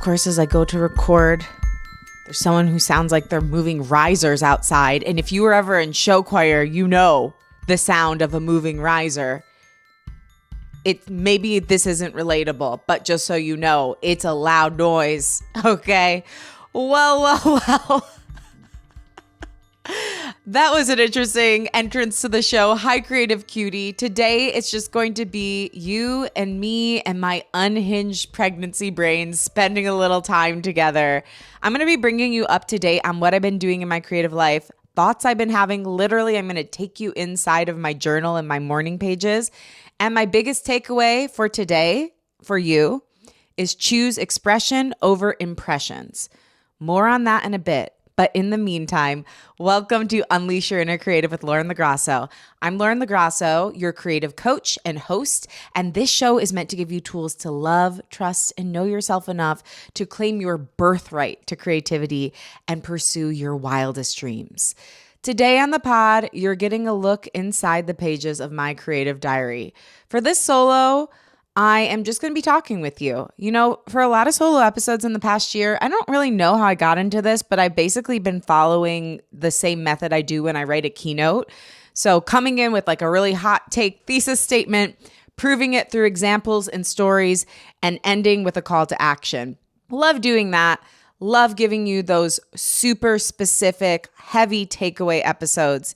course, as I go to record, there's someone who sounds like they're moving risers outside. And if you were ever in show choir, you know the sound of a moving riser. Maybe this isn't relatable, but just so you know, it's a loud noise. Okay. Well. That was an interesting entrance to the show. Hi, Creative Cutie. Today, it's just going to be you and me and my unhinged pregnancy brain spending a little time together. I'm going to be bringing you up to date on what I've been doing in my creative life, thoughts I've been having. Literally, I'm going to take you inside of my journal and my morning pages. And my biggest takeaway for today, for you, is choose expression over impressions. More on that in a bit. But in the meantime, welcome to Unleash Your Inner Creative with Lauren LaGrasso. I'm Lauren LaGrasso, your creative coach and host, and this show is meant to give you tools to love, trust, and know yourself enough to claim your birthright to creativity and pursue your wildest dreams. Today on the pod, you're getting a look inside the pages of my creative diary. For this solo, I am just going to be talking with you. You know, for a lot of solo episodes in the past year, I don't really know how I got into this, but I've basically been following the same method I do when I write a keynote. So coming in with like a really hot take thesis statement, proving it through examples and stories, and ending with a call to action. Love doing that. Love giving you those super specific, heavy takeaway episodes.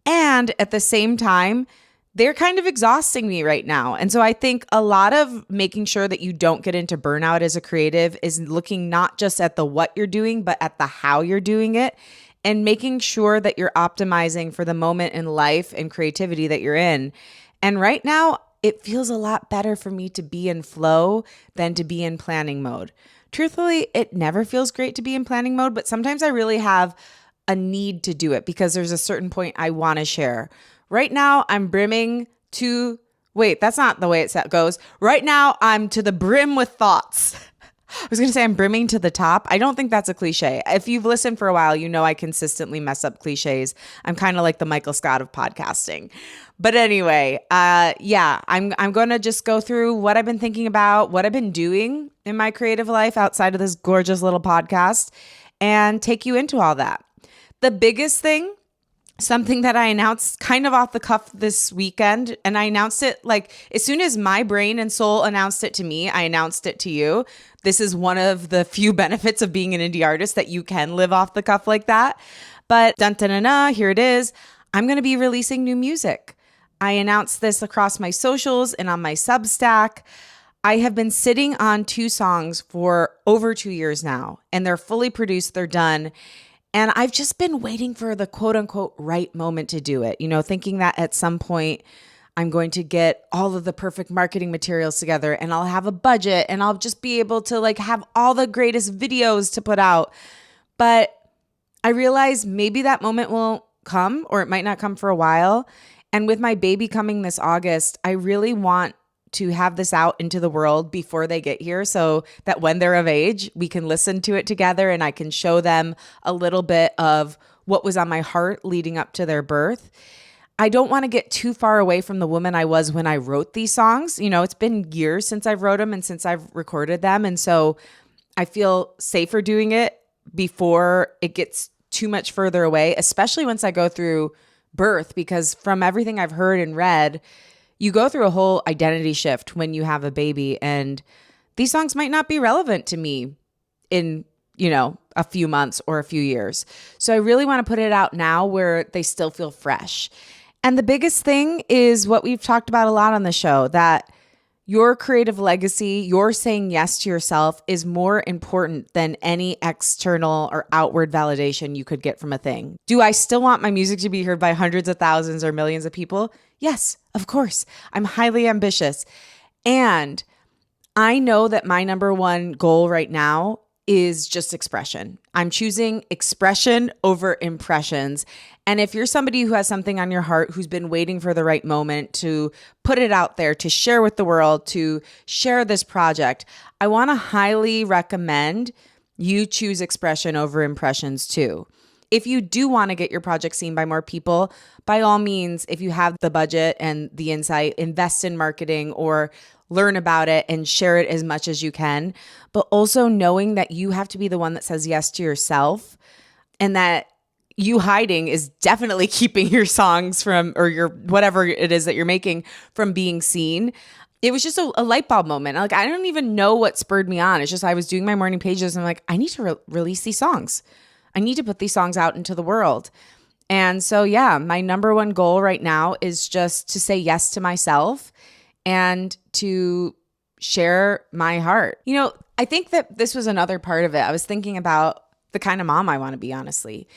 And at the same time, they're kind of exhausting me right now. And so I think a lot of making sure that you don't get into burnout as a creative is looking not just at the what you're doing, but at the how you're doing it and making sure that you're optimizing for the moment in life and creativity that you're in. And right now, it feels a lot better for me to be in flow than to be in planning mode. Truthfully, it never feels great to be in planning mode, but sometimes I really have a need to do it because there's a certain point I want to share. Right now, I'm brimming to, wait, that's not the way it goes. Right now, I'm to the brim with thoughts. I was going to say I'm brimming to the top. I don't think that's a cliche. If you've listened for a while, you know I consistently mess up cliches. I'm kind of like the Michael Scott of podcasting. But anyway, I'm going to just go through what I've been thinking about, what I've been doing in my creative life outside of this gorgeous little podcast, and take you into all that. The biggest thing, something that I announced kind of off the cuff this weekend, and I announced it like as soon as my brain and soul announced it to me, I announced it to you. This is one of the few benefits of being an indie artist, that you can live off the cuff like that. But here it is. I'm going to be releasing new music. I announced this across my socials and on my Substack. I have been sitting on 2 songs for over 2 years now, and they're fully produced. They're done. And I've just been waiting for the quote unquote right moment to do it, thinking that at some point I'm going to get all of the perfect marketing materials together and I'll have a budget and I'll just be able to like have all the greatest videos to put out. But I realize maybe that moment won't come, or it might not come for a while. And with my baby coming this August, I really want to have this out into the world before they get here so that when they're of age, we can listen to it together and I can show them a little bit of what was on my heart leading up to their birth. I don't want to get too far away from the woman I was when I wrote these songs. It's been years since I've wrote them and since I've recorded them. And so I feel safer doing it before it gets too much further away, especially once I go through birth, because from everything I've heard and read, you go through a whole identity shift when you have a baby, and these songs might not be relevant to me in, a few months or a few years. So I really want to put it out now where they still feel fresh. And the biggest thing is what we've talked about a lot on the show, that your creative legacy, your saying yes to yourself, is more important than any external or outward validation you could get from a thing. Do I still want my music to be heard by hundreds of thousands or millions of people? Yes, of course. I'm highly ambitious. And I know that my number one goal right now is just expression. I'm choosing expression over impressions. And if you're somebody who has something on your heart, who's been waiting for the right moment to put it out there, to share with the world, to share this project, I want to highly recommend you choose expression over impressions too. If you do want to get your project seen by more people, by all means, if you have the budget and the insight, invest in marketing or learn about it and share it as much as you can, but also knowing that you have to be the one that says yes to yourself, and that you hiding is definitely keeping your songs from, or your whatever it is that you're making, from being seen. It was just a light bulb moment. Like, I don't even know what spurred me on. It's just I was doing my morning pages and I'm like, I need to release these songs. I need to put these songs out into the world. And so, yeah, my number one goal right now is just to say yes to myself and to share my heart. You know, I think that this was another part of it. I was thinking about the kind of mom I want to be, honestly,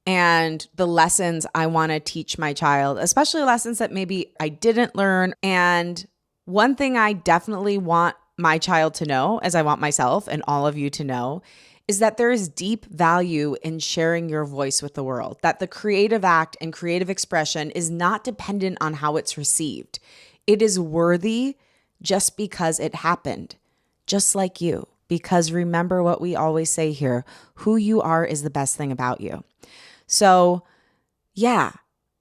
and the lessons I want to teach my child, especially lessons that maybe I didn't learn. And one thing I definitely want my child to know, as I want myself and all of you to know, is that there is deep value in sharing your voice with the world, that the creative act and creative expression is not dependent on how it's received. It is worthy just because it happened, just like you. Because remember what we always say here, who you are is the best thing about you. So yeah,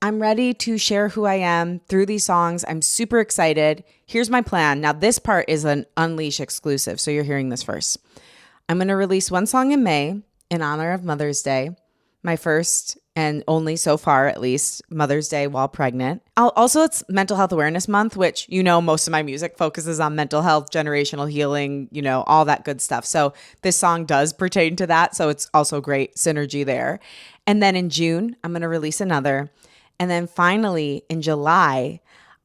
I'm ready to share who I am through these songs. I'm super excited. Here's my plan. Now, this part is an Unleash exclusive, so you're hearing this first. I'm going to release one song in May in honor of Mother's Day, my first and only so far, at least, Mother's Day while pregnant. Also, it's Mental Health Awareness Month, which, you know, most of my music focuses on mental health, generational healing, you know, all that good stuff. So this song does pertain to that. So it's also great synergy there. And then in June, I'm going to release another. And then finally, in July,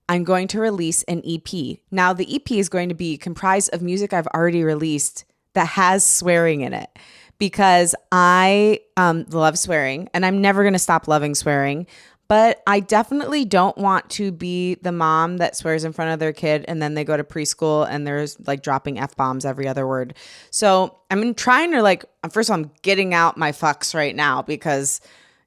I'm going to release an EP. Now, the EP is going to be comprised of music I've already released that has swearing in it, because I love swearing and I'm never going to stop loving swearing. But I definitely don't want to be the mom that swears in front of their kid and then they go to preschool and there's like dropping F-bombs every other word. So I'm trying to first of all, I'm getting out my fucks right now, because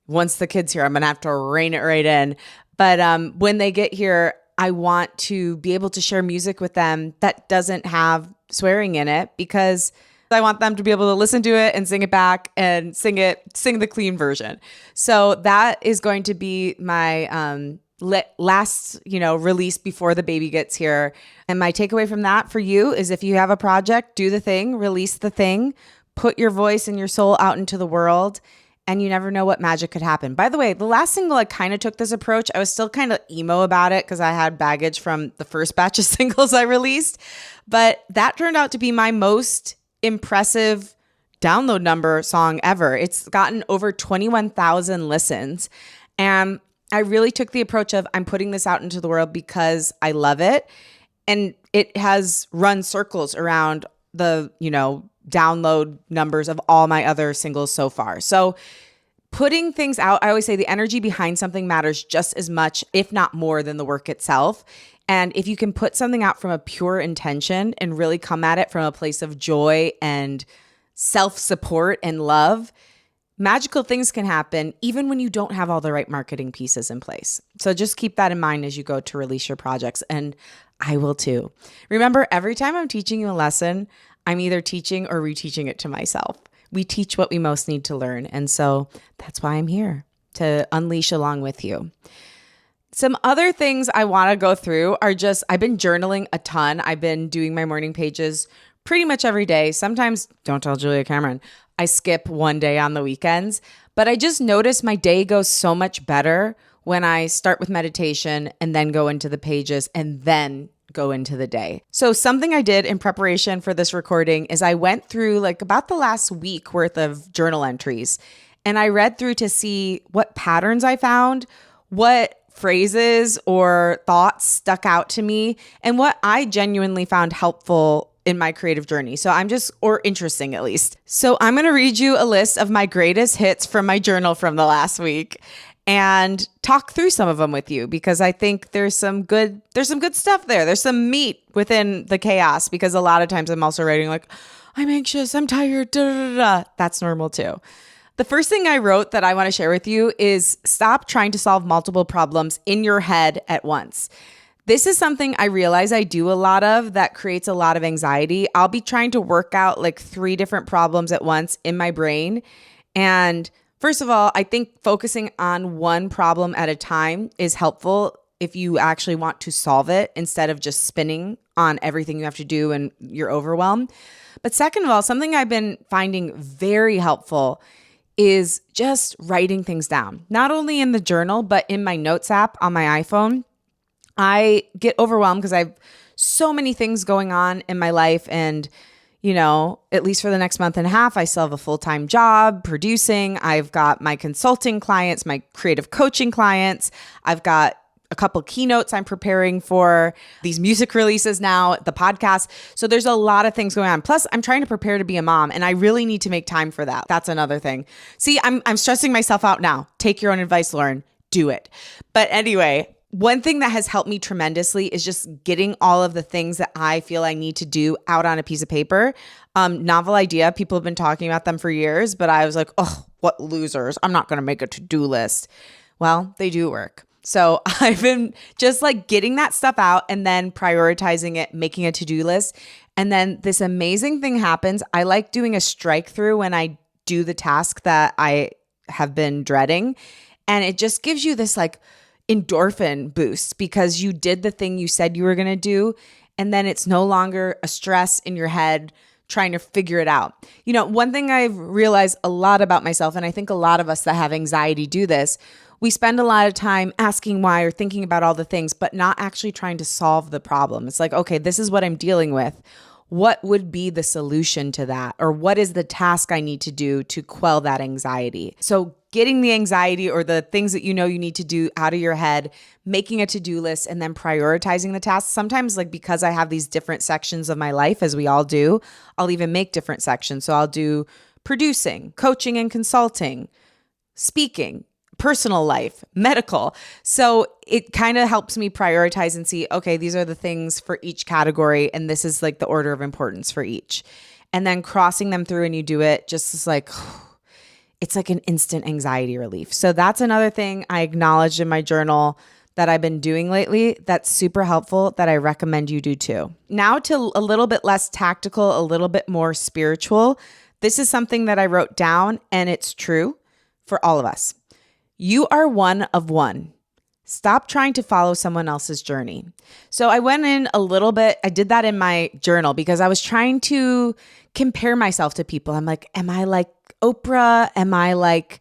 once the kid's here, I'm going to have to rein it right in. But when they get here, I want to be able to share music with them that doesn't have swearing in it, because I want them to be able to listen to it and sing it back and sing the clean version. So that is going to be my last, release before the baby gets here. And my takeaway from that for you is, if you have a project, do the thing, release the thing, put your voice and your soul out into the world, and you never know what magic could happen. By the way, the last single, I kind of took this approach. I was still kind of emo about it because I had baggage from the first batch of singles I released, but that turned out to be my most impressive download number song ever. It's gotten over 21,000 listens. And I really took the approach of, I'm putting this out into the world because I love it. And it has run circles around the, download numbers of all my other singles so far. So putting things out, I always say the energy behind something matters just as much, if not more, than the work itself. And if you can put something out from a pure intention and really come at it from a place of joy and self-support and love, magical things can happen even when you don't have all the right marketing pieces in place. So just keep that in mind as you go to release your projects. And I will too. Remember, every time I'm teaching you a lesson, I'm either teaching or reteaching it to myself. We teach what we most need to learn. And so that's why I'm here, to unleash along with you. Some other things I want to go through are just, I've been journaling a ton. I've been doing my morning pages pretty much every day. Sometimes, don't tell Julia Cameron, I skip one day on the weekends. But I just noticed my day goes so much better when I start with meditation and then go into the pages and then go into the day. So something I did in preparation for this recording is I went through about the last week worth of journal entries, and I read through to see what patterns I found, what phrases or thoughts stuck out to me, and what I genuinely found helpful in my creative journey. Or interesting at least. So I'm going to read you a list of my greatest hits from my journal from the last week and talk through some of them with you, because I think there's some good stuff there. There's some meat within the chaos, because a lot of times I'm also writing I'm anxious, I'm tired, da, da, da, da. That's normal too. The first thing I wrote that I want to share with you is stop trying to solve multiple problems in your head at once. This is something I realize I do a lot of that creates a lot of anxiety. I'll be trying to work out 3 different problems at once in my brain. And first of all, I think focusing on one problem at a time is helpful if you actually want to solve it instead of just spinning on everything you have to do and you're overwhelmed. But second of all, something I've been finding very helpful is just writing things down, not only in the journal, but in my notes app on my iPhone. I get overwhelmed because I have so many things going on in my life. And, at least for the next month and a half, I still have a full-time job producing. I've got my consulting clients, my creative coaching clients. I've got a couple keynotes I'm preparing for, these music releases now, the podcast. So there's a lot of things going on. Plus, I'm trying to prepare to be a mom, and I really need to make time for that. That's another thing. See, I'm stressing myself out now. Take your own advice, Lauren. Do it. But anyway, one thing that has helped me tremendously is just getting all of the things that I feel I need to do out on a piece of paper. Novel idea. People have been talking about them for years, but I was like, oh, what losers. I'm not going to make a to-do list. Well, they do work. So I've been just like getting that stuff out and then prioritizing it, making a to-do list. And then this amazing thing happens. I like doing a strike through when I do the task that I have been dreading. And it just gives you this like endorphin boost because you did the thing you said you were going to do. And then it's no longer a stress in your head trying to figure it out. One thing I've realized a lot about myself, and I think a lot of us that have anxiety do this, we spend a lot of time asking why or thinking about all the things, but not actually trying to solve the problem. It's like, okay, this is what I'm dealing with. What would be the solution to that? Or what is the task I need to do to quell that anxiety? So getting the anxiety or the things that you need to do out of your head, making a to-do list, and then prioritizing the tasks. Sometimes, like, because I have these different sections of my life, as we all do, I'll even make different sections. So I'll do producing, coaching and consulting, speaking, personal life, medical. So it kind of helps me prioritize and see, okay, these are the things for each category. And this is like the order of importance for each. And then crossing them through and you do it just is like, it's like an instant anxiety relief. So that's another thing I acknowledged in my journal that I've been doing lately that's super helpful that I recommend you do too. Now to a little bit less tactical, a little bit more spiritual. This is something that I wrote down and it's true for all of us. You are one of one. Stop trying to follow someone else's journey. So I went in a little bit, I did that in my journal because I was trying to compare myself to people. I'm like, am I like Oprah? Am I like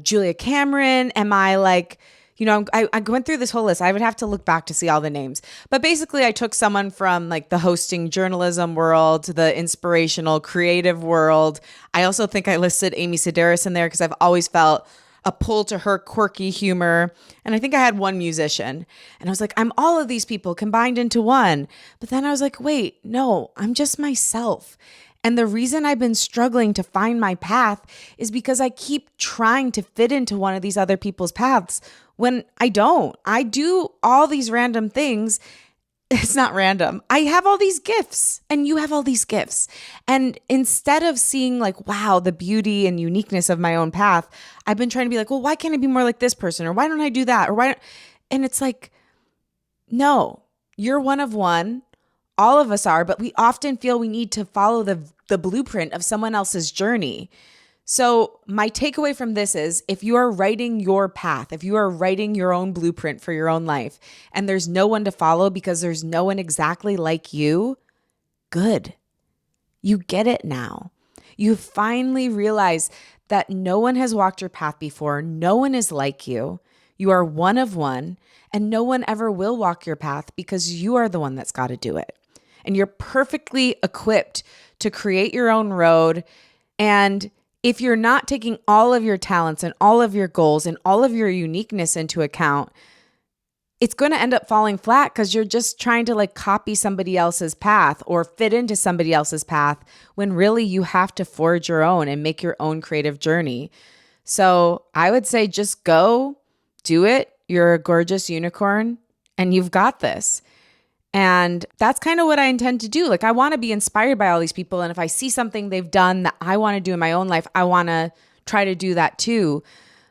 Julia Cameron? Am I like, I went through this whole list. I would have to look back to see all the names. But basically I took someone from like the hosting journalism world to the inspirational creative world. I also think I listed Amy Sedaris in there because I've always felt a pull to her quirky humor. And I think I had one musician. And I was like, I'm all of these people combined into one. But then I was like, wait, no, I'm just myself. And the reason I've been struggling to find my path is because I keep trying to fit into one of these other people's paths when I don't. I do all these random things. It's not random. I have all these gifts and you have all these gifts. And instead of seeing like, wow, the beauty and uniqueness of my own path, I've been trying to be like, well, why can't I be more like this person? Or why don't I do that? Or and it's like, no, you're one of one. All of us are, but we often feel we need to follow the blueprint of someone else's journey. So my takeaway from this is if you are writing your path, if you are writing your own blueprint for your own life and there's no one to follow because there's no one exactly like you, good. You get it now. You finally realize that no one has walked your path before. No one is like you. You are one of one and no one ever will walk your path because you are the one that's got to do it. And you're perfectly equipped to create your own road. And if you're not taking all of your talents and all of your goals and all of your uniqueness into account, it's going to end up falling flat because you're just trying to like copy somebody else's path or fit into somebody else's path when really you have to forge your own and make your own creative journey. So I would say just go do it. You're a gorgeous unicorn and you've got this. And that's kind of what I intend to do. Like, I want to be inspired by all these people. And if I see something they've done that I want to do in my own life, I want to try to do that too.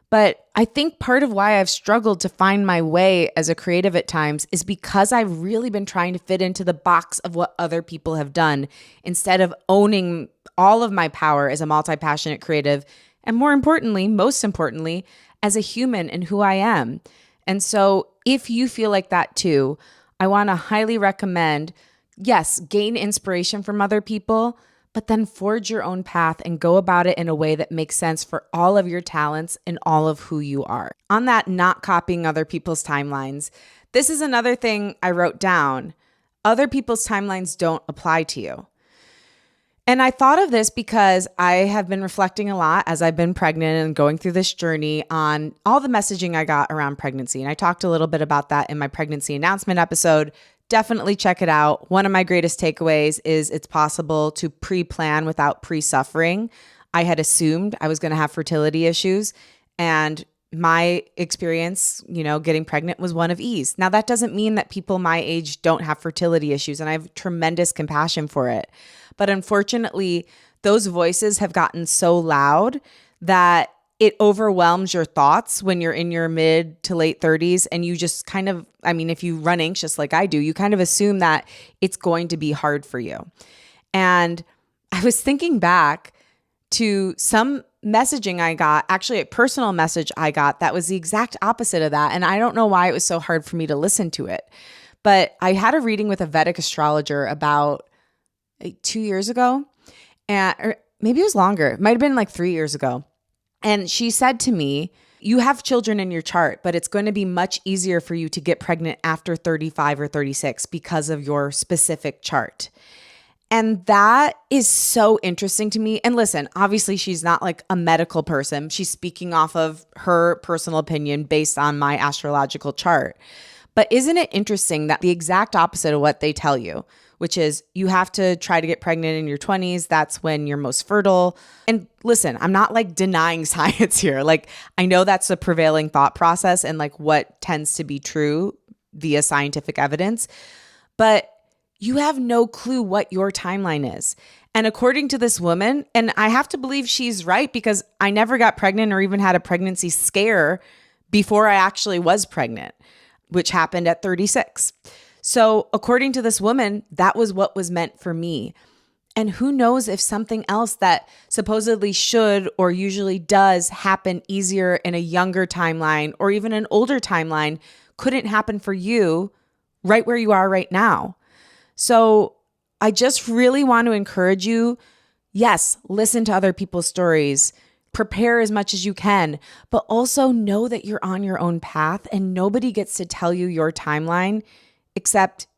But I think part of why I've struggled to find my way as a creative at times is because I've really been trying to fit into the box of what other people have done instead of owning all of my power as a multi-passionate creative. And more importantly, most importantly, as a human and who I am. And so if you feel like that too, I want to highly recommend, yes, gain inspiration from other people, but then forge your own path and go about it in a way that makes sense for all of your talents and all of who you are. On that, not copying other people's timelines, this is another thing I wrote down. Other people's timelines don't apply to you. And I thought of this because I have been reflecting a lot as I've been pregnant and going through this journey on all the messaging I got around pregnancy. And I talked a little bit about that in my pregnancy announcement episode. Definitely check it out. One of my greatest takeaways is it's possible to pre-plan without pre-suffering. I had assumed I was going to have fertility issues, and my experience, getting pregnant was one of ease. Now, that doesn't mean that people my age don't have fertility issues, and I have tremendous compassion for it. But unfortunately, those voices have gotten so loud that it overwhelms your thoughts when you're in your mid to late 30s, and you just kind of, if you run anxious like I do, you kind of assume that it's going to be hard for you. And I was thinking back to some messaging I got, actually a personal message I got that was the exact opposite of that. And I don't know why it was so hard for me to listen to it. But I had a reading with a Vedic astrologer about 2 years ago, or maybe it was longer. It might have been like 3 years ago. And she said to me, you have children in your chart, but it's going to be much easier for you to get pregnant after 35 or 36 because of your specific chart. And that is so interesting to me. And listen, obviously she's not like a medical person. She's speaking off of her personal opinion based on my astrological chart. But isn't it interesting that the exact opposite of what they tell you, which is you have to try to get pregnant in your 20s. That's when you're most fertile. And listen, I'm not like denying science here. Like, I know that's the prevailing thought process and like what tends to be true via scientific evidence. But you have no clue what your timeline is. And according to this woman, and I have to believe she's right because I never got pregnant or even had a pregnancy scare before I actually was pregnant, which happened at 36. So according to this woman, that was what was meant for me. And who knows if something else that supposedly should or usually does happen easier in a younger timeline or even an older timeline couldn't happen for you right where you are right now. So I just really want to encourage you, yes, listen to other people's stories, prepare as much as you can, but also know that you're on your own path and nobody gets to tell you your timeline except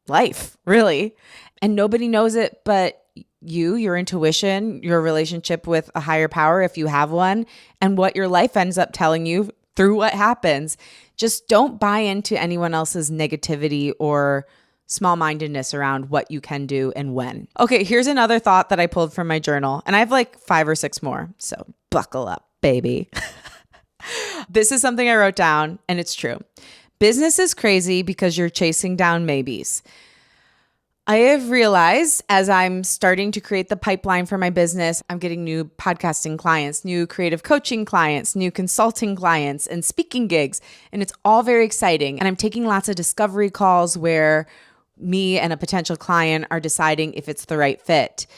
life, really. And nobody knows it but you, your intuition, your relationship with a higher power, if you have one, and what your life ends up telling you through what happens. Just don't buy into anyone else's negativity or small-mindedness around what you can do and when. Okay, here's another thought that I pulled from my journal, and I have like 5 or 6 more, so buckle up, baby. This is something I wrote down, and it's true. Business is crazy because you're chasing down maybes. I have realized as I'm starting to create the pipeline for my business, I'm getting new podcasting clients, new creative coaching clients, new consulting clients, and speaking gigs, and it's all very exciting. And I'm taking lots of discovery calls where me and a potential client are deciding if it's the right fit.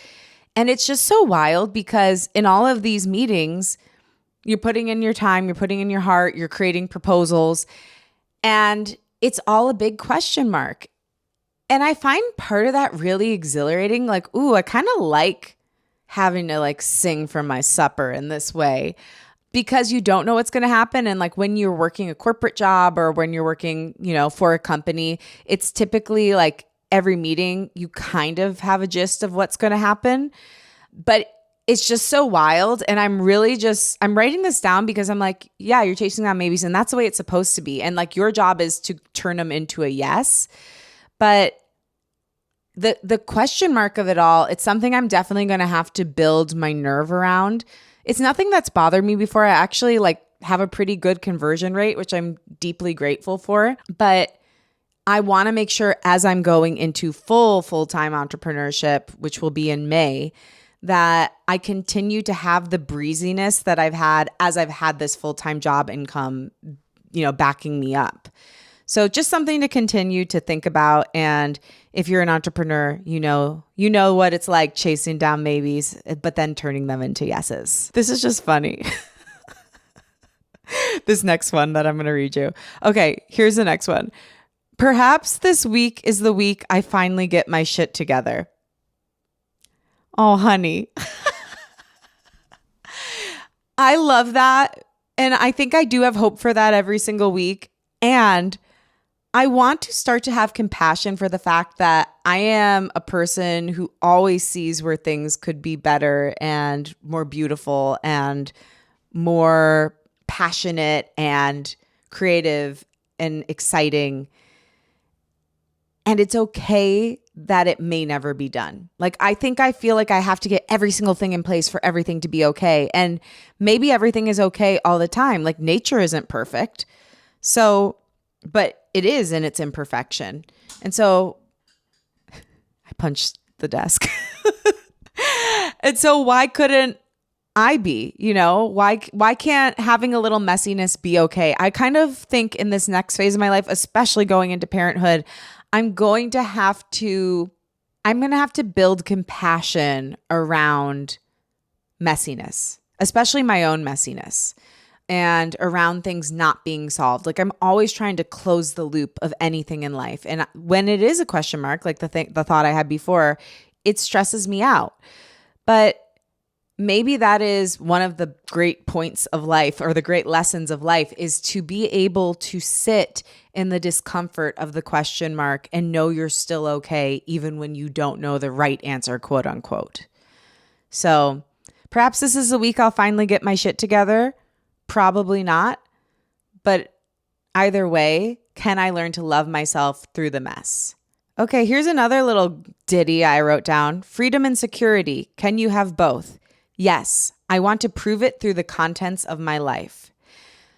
And it's just so wild because in all of these meetings, you're putting in your time, you're putting in your heart, you're creating proposals, and it's all a big question mark. And I find part of that really exhilarating. Like, ooh, I kind of like having to like sing for my supper in this way because you don't know what's going to happen. And like when you're working a corporate job or when you're working, for a company, it's typically like every meeting you kind of have a gist of what's going to happen. But it's just so wild. And I'm writing this down because I'm like, yeah, you're chasing down maybes and that's the way it's supposed to be. And like your job is to turn them into a yes. But the question mark of it all, it's something I'm definitely going to have to build my nerve around. It's nothing that's bothered me before. I actually like have a pretty good conversion rate, which I'm deeply grateful for. But I want to make sure as I'm going into full-time entrepreneurship, which will be in May, that I continue to have the breeziness that I've had as I've had this full-time job income, backing me up. So just something to continue to think about. And if you're an entrepreneur, you know what it's like chasing down maybes, but then turning them into yeses. This is just funny. This next one that I'm going to read you. Okay, here's the next one. Perhaps this week is the week I finally get my shit together. Oh, honey. I love that. And I think I do have hope for that every single week. And I want to start to have compassion for the fact that I am a person who always sees where things could be better and more beautiful and more passionate and creative and exciting. And it's okay that it may never be done. Like, I feel like I have to get every single thing in place for everything to be okay. And maybe everything is okay all the time. Like, nature isn't perfect. So, but it is in its imperfection. And so I punched the desk. And so why couldn't I be, why can't having a little messiness be okay? I kind of think in this next phase of my life, especially going into parenthood, I'm going to have to build compassion around messiness, especially my own messiness, and around things not being solved. Like, I'm always trying to close the loop of anything in life. And when it is a question mark, like the thought I had before, it stresses me out. But maybe that is one of the great points of life, or the great lessons of life, is to be able to sit in the discomfort of the question mark and know you're still okay, even when you don't know the right answer, quote unquote. So perhaps this is the week I'll finally get my shit together. Probably not. But either way, can I learn to love myself through the mess? Okay, here's another little ditty I wrote down. Freedom and security. Can you have both? Yes, I want to prove it through the contents of my life.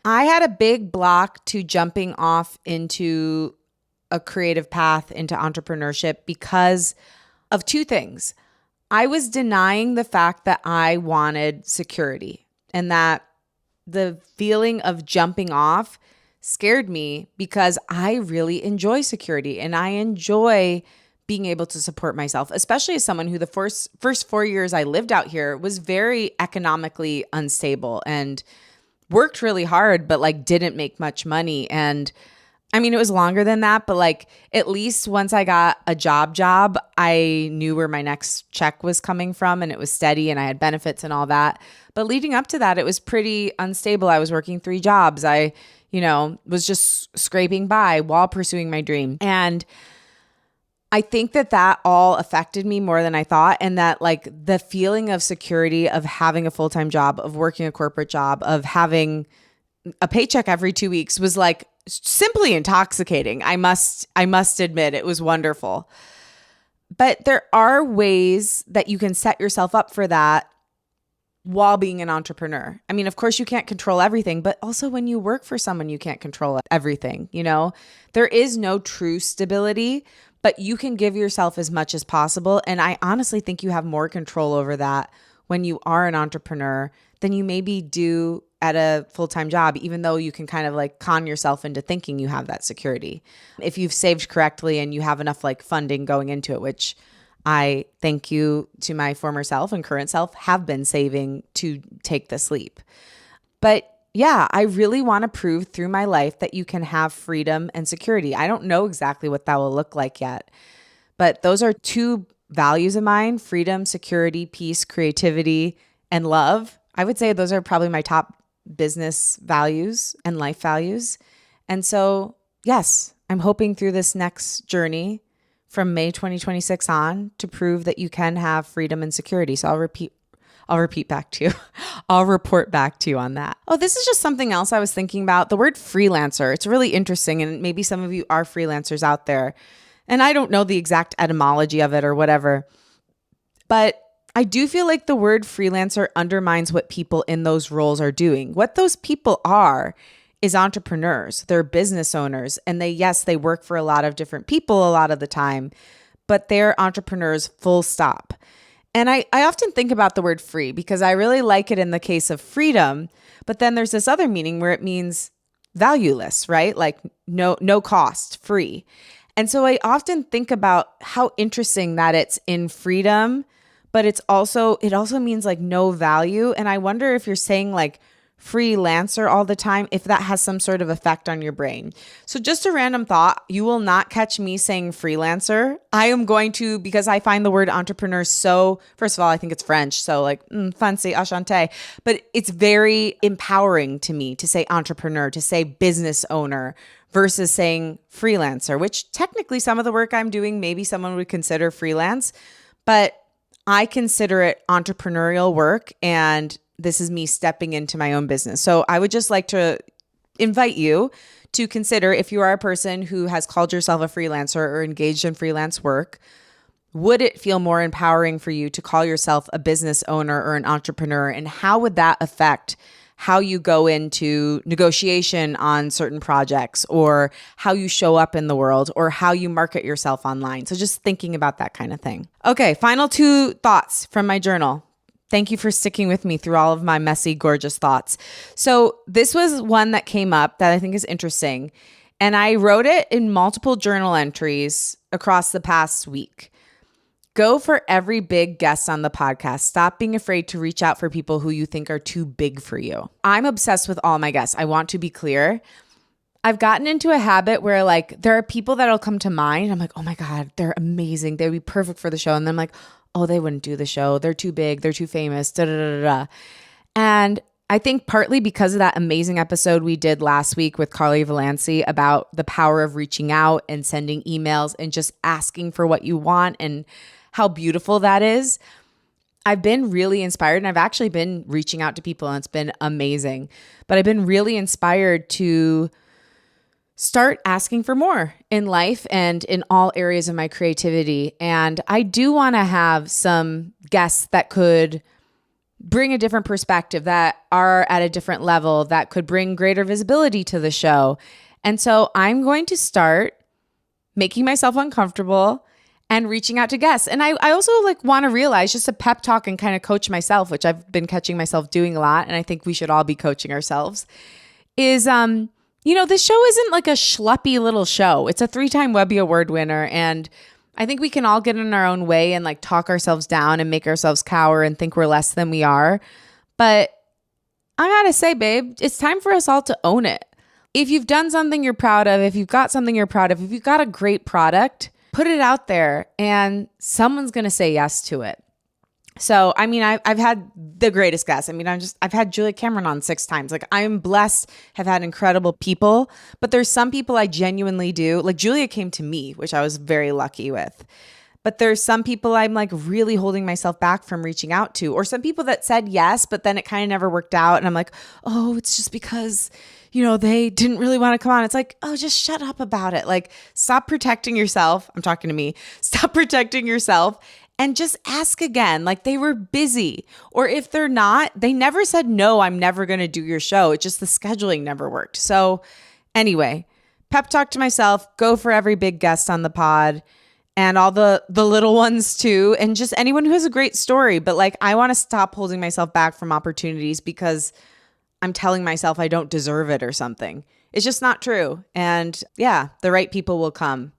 I had a big block to jumping off into a creative path, into entrepreneurship, because of two things. I was denying the fact that I wanted security, and that the feeling of jumping off scared me because I really enjoy security and I enjoy being able to support myself, especially as someone who the first 4 years I lived out here was very economically unstable and worked really hard, but like didn't make much money. And I mean, it was longer than that, but like at least once I got a job, I knew where my next check was coming from and it was steady and I had benefits and all that. But leading up to that, it was pretty unstable. I was working 3 jobs. I, was just scraping by while pursuing my dream. And I think that all affected me more than I thought. And that like the feeling of security of having a full-time job, of working a corporate job, of having a paycheck every 2 weeks was like simply intoxicating. I must admit, it was wonderful. But there are ways that you can set yourself up for that while being an entrepreneur. I mean, of course you can't control everything, but also when you work for someone, you can't control everything. There is no true stability, but you can give yourself as much as possible. And I honestly think you have more control over that when you are an entrepreneur than you maybe do at a full-time job, even though you can kind of like con yourself into thinking you have that security. If you've saved correctly and you have enough like funding going into it, which I thank you to my former self and current self have been saving to take this leap. But yeah, I really want to prove through my life that you can have freedom and security. I don't know exactly what that will look like yet, but those are 2 values of mine: freedom, security, peace, creativity, and love. I would say those are probably my top business values and life values. And so, yes, I'm hoping through this next journey from May 2026 on to prove that you can have freedom and security. So I'll repeat back to you. I'll report back to you on that. Oh, this is just something else I was thinking about. The word freelancer. It's really interesting. And maybe some of you are freelancers out there. And I don't know the exact etymology of it or whatever. But I do feel like the word freelancer undermines what people in those roles are doing. What those people are is entrepreneurs. They're business owners. And they work for a lot of different people a lot of the time, but they're entrepreneurs, full stop. And I often think about the word free because I really like it in the case of freedom, but then there's this other meaning where it means valueless, right? Like no cost, free. And so I often think about how interesting that it's in freedom, but it also means like no value. And I wonder if you're saying like freelancer all the time if that has some sort of effect on your brain. So just a random thought, you will not catch me saying freelancer. I am going to, because I find the word entrepreneur so, first of all, I think it's French, so like fancy, enchanté, but it's very empowering to me to say entrepreneur, to say business owner versus saying freelancer, which technically some of the work I'm doing, maybe someone would consider freelance, but I consider it entrepreneurial work, and this is me stepping into my own business. So I would just like to invite you to consider, if you are a person who has called yourself a freelancer or engaged in freelance work, would it feel more empowering for you to call yourself a business owner or an entrepreneur? And how would that affect how you go into negotiation on certain projects, or how you show up in the world, or how you market yourself online? So just thinking about that kind of thing. Okay, final 2 thoughts from my journal. Thank you for sticking with me through all of my messy, gorgeous thoughts. So this was one that came up that I think is interesting. And I wrote it in multiple journal entries across the past week. Go for every big guest on the podcast. Stop being afraid to reach out for people who you think are too big for you. I'm obsessed with all my guests. I want to be clear. I've gotten into a habit where like there are people that'll come to mind. I'm like, oh my God, they're amazing. They'd be perfect for the show. And then I'm like, oh, they wouldn't do the show. They're too big. They're too famous. Da, da, da, da, da. And I think partly because of that amazing episode we did last week with Carly Valanci about the power of reaching out and sending emails and just asking for what you want and how beautiful that is. I've been really inspired, and I've actually been reaching out to people, and it's been amazing. But I've been really inspired to start asking for more in life and in all areas of my creativity. And I do want to have some guests that could bring a different perspective, that are at a different level, that could bring greater visibility to the show. And so I'm going to start making myself uncomfortable and reaching out to guests. And I also like want to realize, just a pep talk and kind of coach myself, which I've been catching myself doing a lot. And I think we should all be coaching ourselves, is, this show isn't like a schleppy little show. It's a 3-time Webby Award winner. And I think we can all get in our own way and like talk ourselves down and make ourselves cower and think we're less than we are. But I gotta say, babe, it's time for us all to own it. If you've done something you're proud of, if you've got something you're proud of, if you've got a great product, put it out there and someone's going to say yes to it. So, I mean, I've had the greatest guests. I mean, I've had Julia Cameron on 6 times. Like, I'm blessed, have had incredible people, but there's some people I genuinely do. Like, Julia came to me, which I was very lucky with. But there's some people I'm like really holding myself back from reaching out to, or some people that said yes, but then it kind of never worked out. And I'm like, oh, it's just because, they didn't really want to come on. It's like, oh, just shut up about it. Like, stop protecting yourself. I'm talking to me. Stop protecting yourself and just ask again. Like, they were busy. Or if they're not, they never said, no, I'm never going to do your show. It's just the scheduling never worked. So anyway, pep talk to myself, go for every big guest on the pod and all the little ones too. And just anyone who has a great story. But like, I want to stop holding myself back from opportunities because I'm telling myself I don't deserve it or something. It's just not true. And yeah, the right people will come.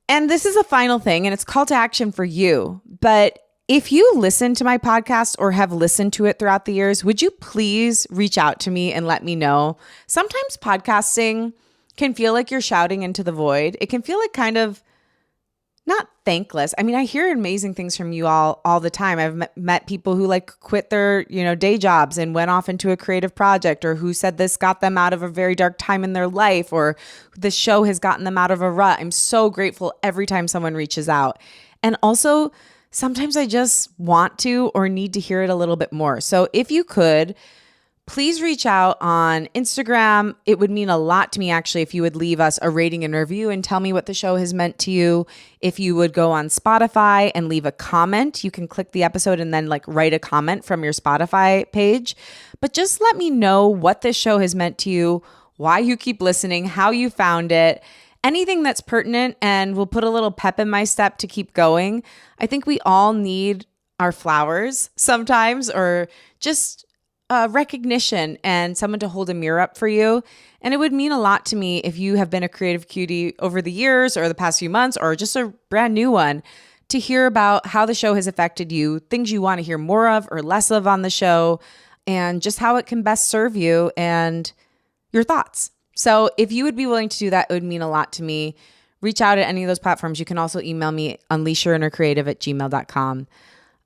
And this is a final thing, and it's call to action for you. But if you listen to my podcast or have listened to it throughout the years, would you please reach out to me and let me know? Sometimes podcasting can feel like you're shouting into the void. It can feel like kind of not thankless. I mean, I hear amazing things from you all the time. I've met people who like quit their, day jobs and went off into a creative project, or who said this got them out of a very dark time in their life, or this show has gotten them out of a rut. I'm so grateful every time someone reaches out. And also, sometimes I just want to or need to hear it a little bit more. So if you could, please reach out on Instagram. It would mean a lot to me, actually, if you would leave us a rating and review and tell me what the show has meant to you. If you would go on Spotify and leave a comment, you can click the episode and then like write a comment from your Spotify page. But just let me know what this show has meant to you, why you keep listening, how you found it, anything that's pertinent, and will put a little pep in my step to keep going. I think we all need our flowers sometimes, or just recognition and someone to hold a mirror up for you. And it would mean a lot to me if you have been a creative cutie over the years or the past few months, or just a brand new one, to hear about how the show has affected you, things you want to hear more of or less of on the show. and just how it can best serve you and your thoughts. So if you would be willing to do that, it would mean a lot to me. Reach out at any of those platforms. You can also email me, unleashyourinnercreative@gmail.com.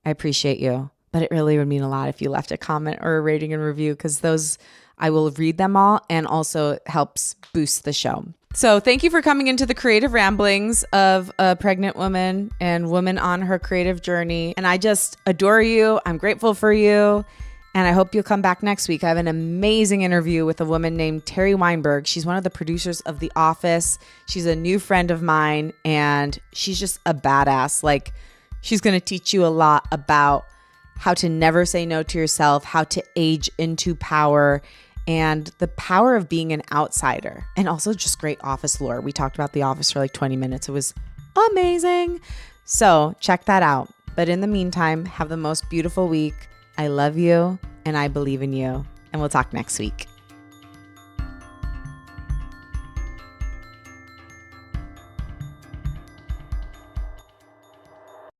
I appreciate you, but it really would mean a lot if you left a comment or a rating and review, because those, I will read them all, and also it helps boost the show. So thank you for coming into the creative ramblings of a pregnant woman and woman on her creative journey. And I just adore you. I'm grateful for you. And I hope you'll come back next week. I have an amazing interview with a woman named Terry Weinberg. She's one of the producers of The Office. She's a new friend of mine, and she's just a badass. Like, she's going to teach you a lot about how to never say no to yourself, how to age into power, and the power of being an outsider, and also just great office lore. We talked about The Office for like 20 minutes. It was amazing. So check that out. But in the meantime, have the most beautiful week. I love you and I believe in you, and we'll talk next week.